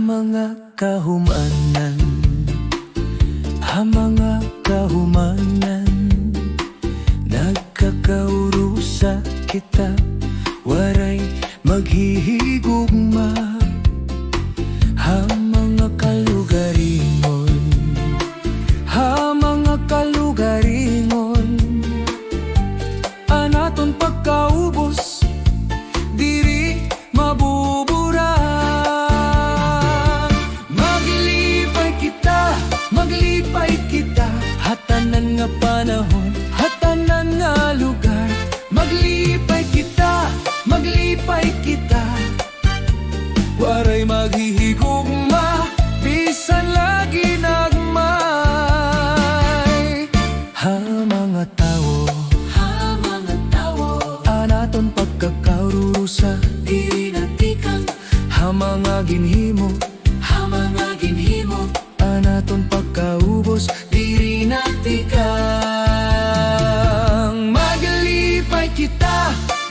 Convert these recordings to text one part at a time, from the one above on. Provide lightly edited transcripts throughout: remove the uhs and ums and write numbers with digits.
mga kahumanan, mga kahumanan, nagkakaurusa kita, waray maghihigugma. Mga kalugaringon, mga kalugaringon, anaton pagkaubos, diri mabubura. Maglipay kita, hatanan nga panahon, hatanan nga lugar. Maglipay kita, waray maghihigugma, bisan lagi nagmay. Mga tao, anaton pagkakaurusa, diri natikang. Mga ginhimo, anaton pagkaubos, diri natikang.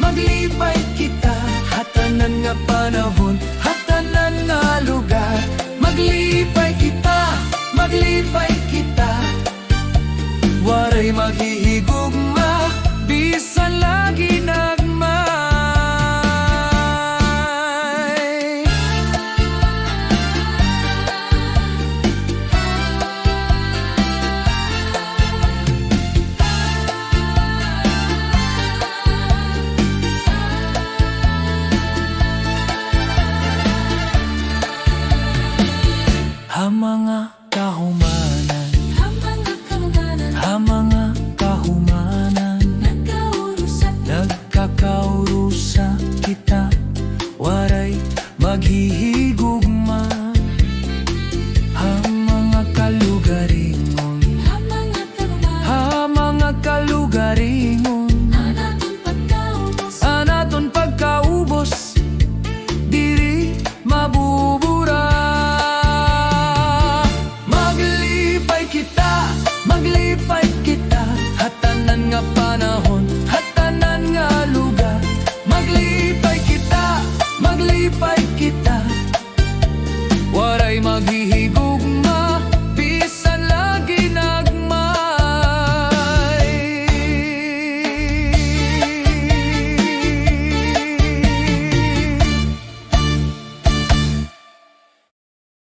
Maglipay kita, hatanan nga panahon, hatanan nga lugar. Maglipay kita, waray maghihigugma, bisan lagi nagmay. Mga kahumanan, mga kahumanan, nagkakaurusa kita, waray maghihigugma. Mga kalugaringon, mga kalugaringon, anaton pagkaubos, diri mabubura. Maglipay kita, hatanan nga panahon, hatanan nga lugar. Maglipay kita, waray maghihigo.